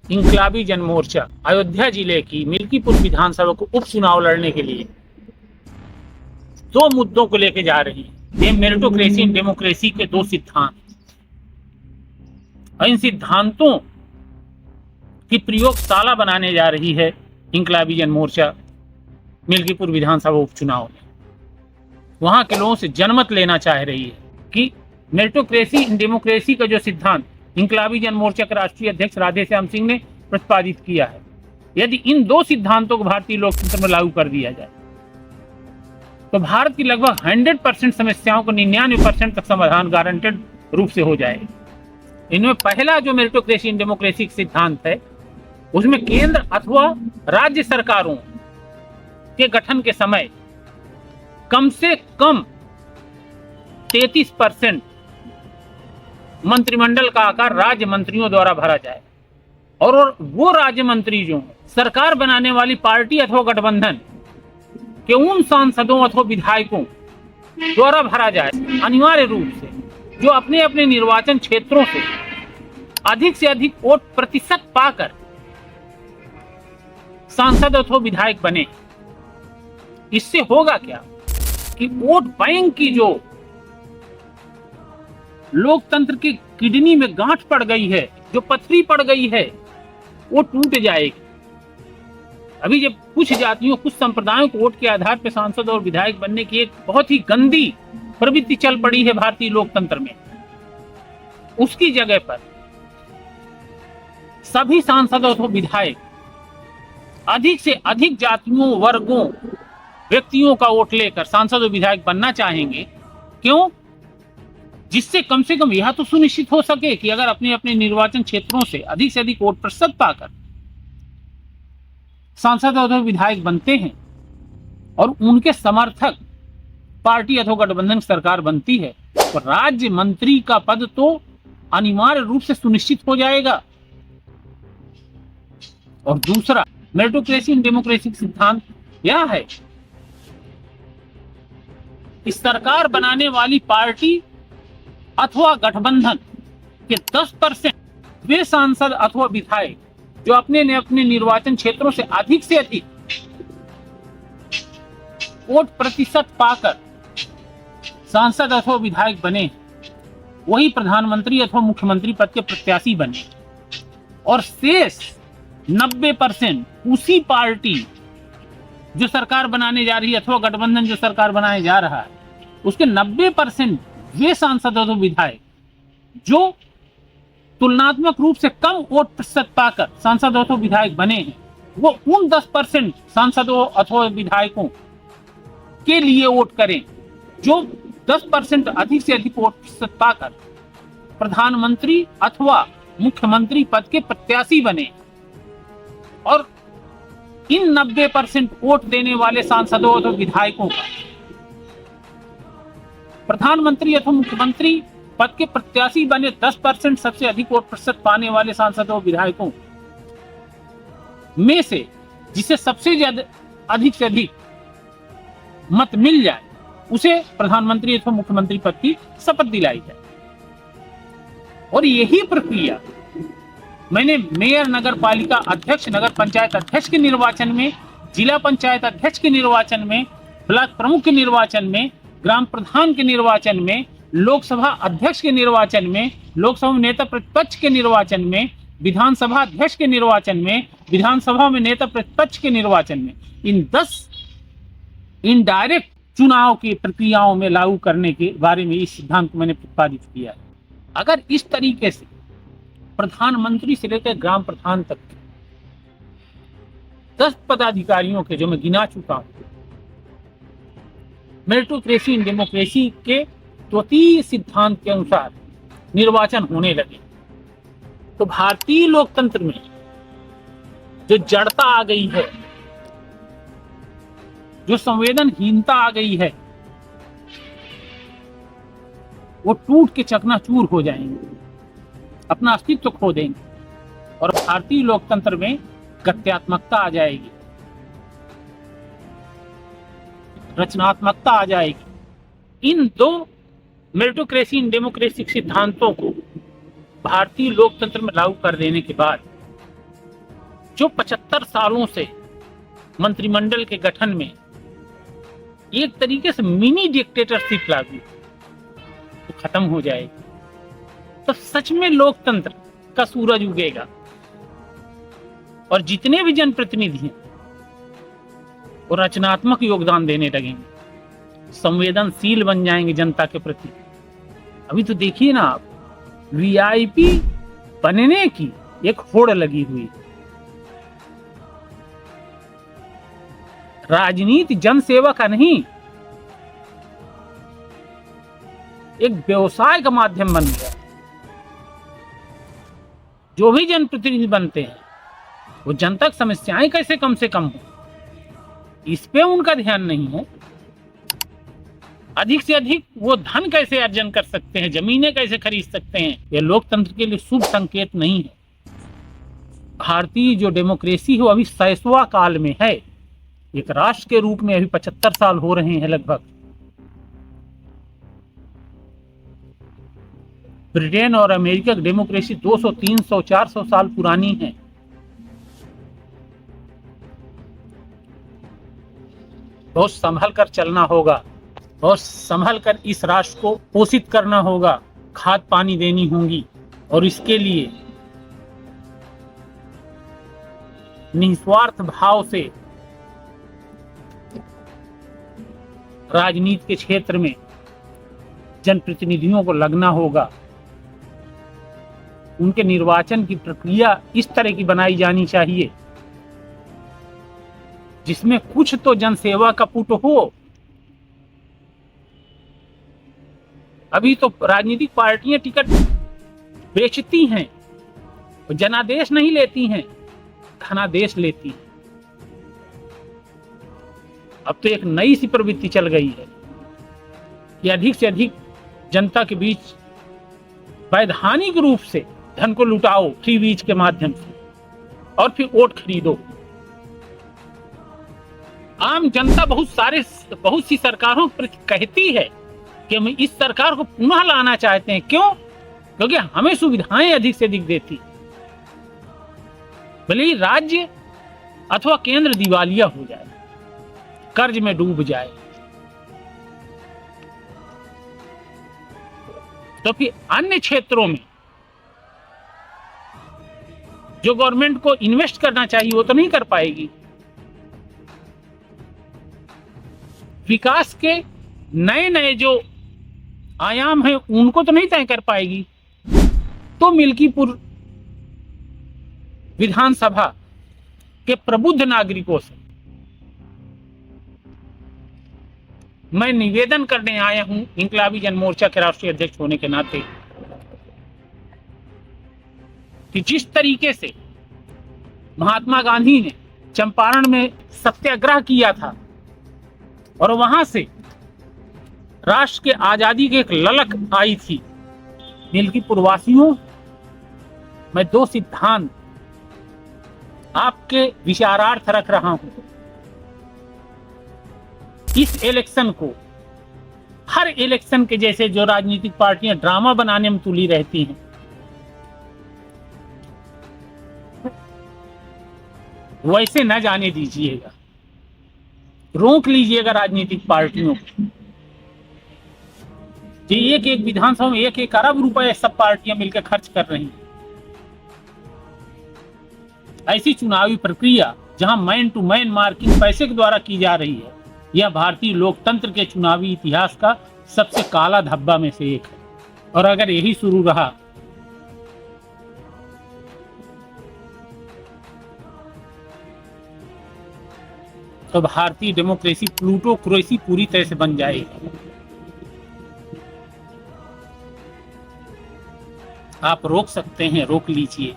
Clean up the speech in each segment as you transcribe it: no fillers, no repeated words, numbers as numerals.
इंकलाबी जनमोर्चा अयोध्या जिले की मिल्कीपुर विधानसभा को उपचुनाव लड़ने के लिए दो मुद्दों को लेकर जा रही है। ये मेरिटोक्रेसी एंड डेमोक्रेसी के दो सिद्धांत, और इन सिद्धांतों की प्रयोगशाला बनाने जा रही है इंकलाबी जनमोर्चा मिल्कीपुर विधानसभा उपचुनाव में। वहां के लोगों से जनमत लेना चाह रही है कि मेरिटोक्रेसी एंड डेमोक्रेसी का जो सिद्धांत इंकलाबी जनमोर्चा के राष्ट्रीय अध्यक्ष राधेश्याम सिंह ने प्रतिपादित किया है, यदि इन दो सिद्धांतों को भारतीय लोकतंत्र में लागू कर दिया जाए तो भारत की लगभग 100% समस्याओं को 99% तक समाधान गारंटेड रूप से हो जाएगा। इनमें पहला जो मेरिटोक्रेसी एंड डेमोक्रेसी सिद्धांत है, उसमें केंद्र अथवा राज्य सरकारों के गठन के समय कम से कम 33% मंत्रिमंडल का आकार राज्य मंत्रियों द्वारा भरा जाए, और वो राज्य मंत्री जो सरकार बनाने वाली पार्टी अथवा गठबंधन के उन सांसदों अथवा विधायकों द्वारा भरा जाए, अनिवार्य रूप से जो अपने अपने निर्वाचन क्षेत्रों से अधिक वोट प्रतिशत पाकर सांसद अथवा विधायक बने। इससे होगा क्या कि वोट बैंक की जो लोकतंत्र की किडनी में गांठ पड़ गई है, जो पथरी पड़ गई है, वो टूट जाएगी। अभी जब कुछ जातियों, कुछ संप्रदायों को वोट के आधार पर सांसद और विधायक बनने की एक बहुत ही गंदी प्रवृत्ति चल पड़ी है भारतीय लोकतंत्र में, उसकी जगह पर सभी सांसद और विधायक अधिक से अधिक जातियों, वर्गों, व्यक्तियों का वोट लेकर सांसद और विधायक बनना चाहेंगे। क्यों? जिससे कम से कम यह तो सुनिश्चित हो सके कि अगर अपने अपने निर्वाचन क्षेत्रों से अधिक वोट प्रतिशत पाकर सांसद और विधायक बनते हैं और उनके समर्थक पार्टी अथवा गठबंधन सरकार बनती है, तो राज्य मंत्री का पद तो अनिवार्य रूप से सुनिश्चित हो जाएगा। और दूसरा मेरिटोक्रेसी एंड डेमोक्रेसी सिद्धांत यह है कि सरकार बनाने वाली पार्टी अथवा गठबंधन के 10% वे सांसद अथवा विधायक जो अपने निर्वाचन क्षेत्रों से अधिक वोट प्रतिशत पाकर सांसद अथवा विधायक बने, वही प्रधानमंत्री अथवा मुख्यमंत्री पद के प्रत्याशी बने, और शेष 90% उसी पार्टी जो सरकार बनाने जा रही है अथवा गठबंधन जो सरकार बनाने जा रहा है, उसके 90% वे सांसद और विधायक जो तुलनात्मक रूप से कम वोट प्रतिशत पाकर सांसद अथवा विधायक बने हैं, वो उन 10% सांसदों अथवा विधायकों के लिए वोट करें जो 10% अधिक से अधिक वोट प्रतिशत पाकर प्रधानमंत्री अथवा मुख्यमंत्री पद के प्रत्याशी बने। और इन 90% वोट देने वाले सांसदों अथवा विधायकों का प्रधानमंत्री अथवा मुख्यमंत्री पद के प्रत्याशी बने 10% सबसे अधिक वोट प्रतिशत पाने वाले सांसदों विधायकों में से जिसे सबसे ज्यादा अधिक से अधिक मत मिल जाए, उसे प्रधानमंत्री अथवा मुख्यमंत्री पद की शपथ दिलाई जाए। और यही प्रक्रिया मैंने मेयर, नगर पालिका अध्यक्ष, नगर पंचायत अध्यक्ष के निर्वाचन में, जिला पंचायत अध्यक्ष के निर्वाचन में, ब्लॉक प्रमुख के निर्वाचन में, ग्राम प्रधान के निर्वाचन में, लोकसभा अध्यक्ष के निर्वाचन में, लोकसभा में नेता प्रतिपक्ष के निर्वाचन में, विधानसभा अध्यक्ष के निर्वाचन में, विधानसभा में नेता प्रतिपक्ष के निर्वाचन में, इन 10 इनडायरेक्ट चुनाव की प्रक्रियाओं में लागू करने के बारे में इस सिद्धांत को मैंने प्रतिपादित किया है। अगर इस तरीके से प्रधानमंत्री से लेकर ग्राम प्रधान तक 10 पदाधिकारियों के, जो मैं गिना चुका हूं, मेरिटोक्रेसी एंड डेमोक्रेसी के द्वितीय सिद्धांत के अनुसार निर्वाचन होने लगे, तो भारतीय लोकतंत्र में जो जड़ता आ गई है, जो संवेदनहीनता आ गई है, वो टूट के चकनाचूर हो जाएंगे, अपना अस्तित्व खो देंगे, और भारतीय लोकतंत्र में गत्यात्मकता आ जाएगी, रचनात्मकता आ जाएगी। इन दो मेरिटोक्रेसी एंड डेमोक्रेसी सिद्धांतों को भारतीय लोकतंत्र में लागू कर देने के बाद जो 75 सालों से मंत्रिमंडल के गठन में एक तरीके से मिनी डिक्टेटरशिप लागू तो खत्म हो जाएगी, तो सच में लोकतंत्र का सूरज उगेगा और जितने भी जनप्रतिनिधि हैं वो रचनात्मक योगदान देने लगेंगे, संवेदनशील बन जाएंगे जनता के प्रति। अभी तो देखिए ना आप, वीआईपी बनने की एक होड़ लगी हुई। राजनीति जनसेवा का नहीं, एक व्यवसाय का माध्यम बन गया। जो भी जनप्रतिनिधि बनते हैं वो जनता की समस्याएं कैसे कम से कम हो, इस पे उनका ध्यान नहीं है। अधिक से अधिक वो धन कैसे अर्जन कर सकते हैं, जमीनें कैसे खरीद सकते हैं, ये लोकतंत्र के लिए शुभ संकेत नहीं है। भारतीय जो डेमोक्रेसी है वो अभी शैशवा काल में है। एक राष्ट्र के रूप में अभी 75 साल हो रहे हैं लगभग। ब्रिटेन और अमेरिका की डेमोक्रेसी 200, 300, 400 साल पुरानी है। बहुत संभल कर चलना होगा, बहुत संभल कर इस राष्ट्र को पोषित करना होगा, खाद पानी देनी होगी, और इसके लिए निस्वार्थ भाव से राजनीति के क्षेत्र में जनप्रतिनिधियों को लगना होगा। उनके निर्वाचन की प्रक्रिया इस तरह की बनाई जानी चाहिए जिसमें कुछ तो जनसेवा का पुट हो। अभी तो राजनीतिक पार्टियां टिकट बेचती हैं, जनादेश नहीं लेती हैं, धनादेश लेती हैं। अब तो एक नई सी प्रवृत्ति चल गई है कि अधिक से अधिक जनता के बीच वैधानिक रूप से धन को लुटाओ फ्री बीज के माध्यम से और फिर वोट खरीदो। आम जनता बहुत सी सरकारों पर कहती है कि हम इस सरकार को पुनः लाना चाहते हैं। क्यों? क्योंकि हमें सुविधाएं अधिक से अधिक देती। भले ही राज्य अथवा केंद्र दिवालिया हो जाए, कर्ज में डूब जाए, तो फिर अन्य क्षेत्रों में जो गवर्नमेंट को इन्वेस्ट करना चाहिए वो तो नहीं कर पाएगी। विकास के नए नए जो आयाम हैं उनको तो नहीं तय कर पाएगी। तो मिल्कीपुर विधानसभा के प्रबुद्ध नागरिकों से मैं निवेदन करने आया हूं, इंकलाबी जनमोर्चा के राष्ट्रीय अध्यक्ष होने के नाते, कि जिस तरीके से महात्मा गांधी ने चंपारण में सत्याग्रह किया था और वहां से राष्ट्र के आजादी की एक ललक आई थी, मिल्कीपुर वासियों, मैं 2 सिद्धांत आपके विचारार्थ रख रहा हूं। इस इलेक्शन को हर इलेक्शन के जैसे जो राजनीतिक पार्टियां ड्रामा बनाने में तुली रहती हैं, वैसे न जाने दीजिएगा। रोक लीजिएगा राजनीतिक पार्टियों को। एक एक विधानसभा में 1-1 अरब रुपए सब पार्टियां मिलकर खर्च कर रही हैं। ऐसी चुनावी प्रक्रिया जहां मैन टू मैन मार्किंग पैसे के द्वारा की जा रही है, यह भारतीय लोकतंत्र के चुनावी इतिहास का सबसे काला धब्बा में से एक है। और अगर यही शुरू रहा तो भारतीय डेमोक्रेसी प्लूटोक्रेसी पूरी तरह से बन जाएगी। आप रोक सकते हैं, रोक लीजिए।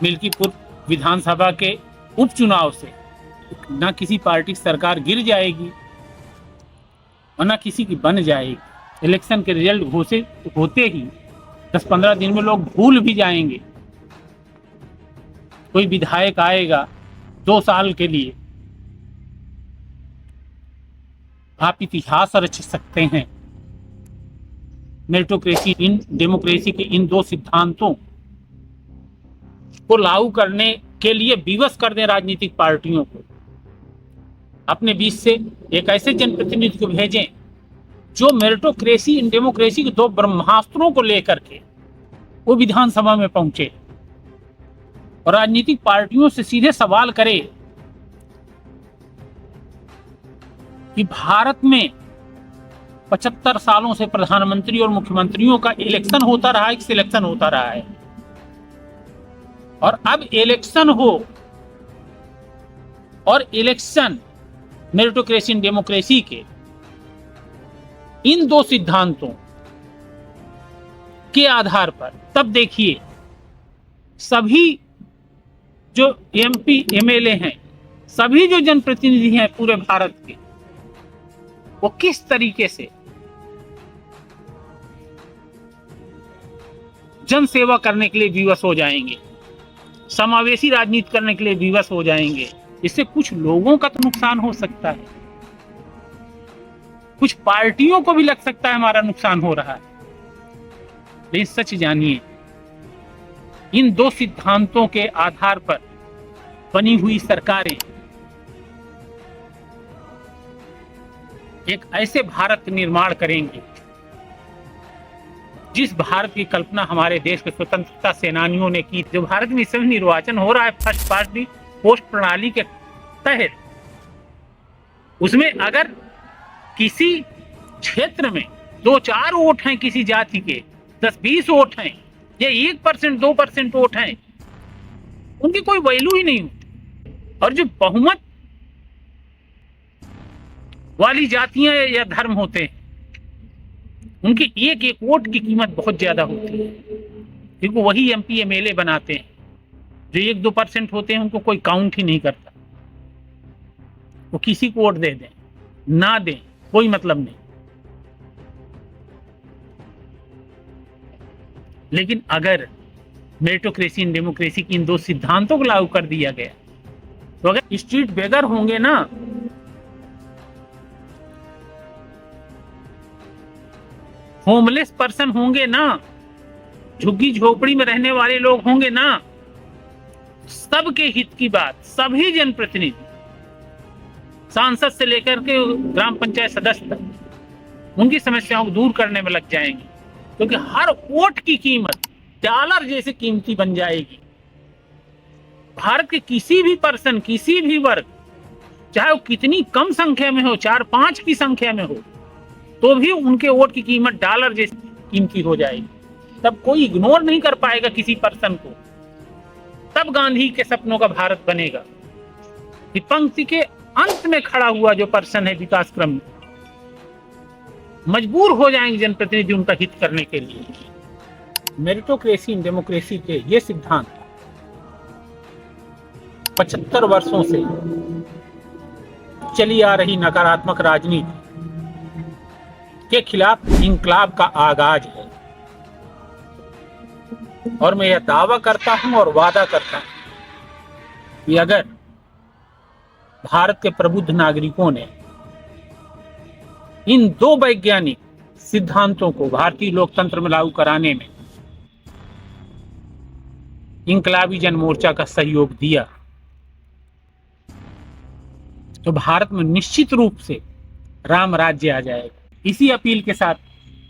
मिल्कीपुर विधानसभा के उपचुनाव से न किसी पार्टी की सरकार गिर जाएगी और न किसी की बन जाएगी। इलेक्शन के रिजल्ट घोषित होते ही 10-15 दिन में लोग भूल भी जाएंगे। कोई विधायक आएगा 2 साल के लिए, आप इतिहास रच सकते हैं। मेरिटोक्रेसी इन डेमोक्रेसी के इन 2 सिद्धांतों को लागू करने के लिए विवश कर दें राजनीतिक पार्टियों को, अपने बीच से एक ऐसे जनप्रतिनिधि को भेजें जो मेरिटोक्रेसी इन डेमोक्रेसी के दो ब्रह्मास्त्रों को लेकर के वो विधानसभा में पहुंचे और राजनीतिक पार्टियों से सीधे सवाल करे कि भारत में 75 सालों से प्रधानमंत्री और मुख्यमंत्रियों का इलेक्शन होता रहा है, सिलेक्शन होता रहा है, और अब इलेक्शन हो और इलेक्शन मेरिटोक्रेसी इन डेमोक्रेसी के इन दो सिद्धांतों के आधार पर, तब देखिए सभी जो एमपी एमएलए हैं, सभी जो जनप्रतिनिधि हैं पूरे भारत के, वो किस तरीके से जन सेवा करने के लिए विवश हो जाएंगे, समावेशी राजनीति करने के लिए विवश हो जाएंगे। इससे कुछ लोगों का तो नुकसान हो सकता है, कुछ पार्टियों को भी लग सकता है हमारा नुकसान हो रहा है, लेकिन सच जानिए इन दो सिद्धांतों के आधार पर बनी हुई सरकारें एक ऐसे भारत निर्माण करेंगे जिस भारत की कल्पना हमारे देश के स्वतंत्रता सेनानियों ने की। जो भारत में इस समय निर्वाचन हो रहा है फर्स्ट पास्ट पोस्ट प्रणाली के तहत, उसमें अगर किसी क्षेत्र में 2-4 वोट हैं किसी जाति के, 10-20 वोट हैं या 1% 2% वोट हैं, उनकी कोई वैल्यू ही नहीं होती। और जो बहुमत वाली जातियां या धर्म होते हैं, उनकी एक एक वोट की कीमत बहुत ज्यादा होती है, क्योंकि वही एमपी एमएलए बनाते हैं। जो 1-2% होते हैं उनको कोई काउंट ही नहीं करता, वो किसी को वोट दे दें ना दें कोई मतलब नहीं। लेकिन अगर मेरिटोक्रेसी इन डेमोक्रेसी की इन दो सिद्धांतों को लागू कर दिया गया, तो अगर स्ट्रीट बेगर होंगे ना, होमलेस पर्सन होंगे ना, झुग्गी झोपड़ी में रहने वाले लोग होंगे ना, सबके हित की बात सभी जनप्रतिनिधि, सांसद से लेकर के ग्राम पंचायत सदस्य तक, उनकी समस्याओं को दूर करने में लग जाएंगे, क्योंकि हर वोट की कीमत डॉलर जैसे कीमती बन जाएगी। भारत के किसी भी पर्सन, किसी भी वर्ग, चाहे वो कितनी कम संख्या में हो, 4-5 की संख्या में हो, तो भी उनके वोट की कीमत डॉलर जैसी कीमती हो जाएगी। तब कोई इग्नोर नहीं कर पाएगा किसी पर्सन को, तब गांधी के सपनों का भारत बनेगा। पंक्ति के अंत में खड़ा हुआ जो पर्सन है विकास क्रम में, मजबूर हो जाएंगे जनप्रतिनिधि उनका हित करने के लिए। मेरिटोक्रेसी इन डेमोक्रेसी के ये सिद्धांत 75 वर्षों से चली आ रही नकारात्मक राजनीति के खिलाफ इंकलाब का आगाज है। और मैं यह दावा करता हूं और वादा करता हूं कि अगर भारत के प्रबुद्ध नागरिकों ने इन दो वैज्ञानिक सिद्धांतों को भारतीय लोकतंत्र में लागू कराने में इंकलाबी जन मोर्चा का सहयोग दिया, तो भारत में निश्चित रूप से राम राज्य आ जाएगा। इसी अपील के साथ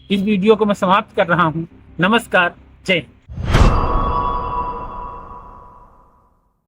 इस वीडियो को मैं समाप्त कर रहा हूं। नमस्कार, जय हिंद।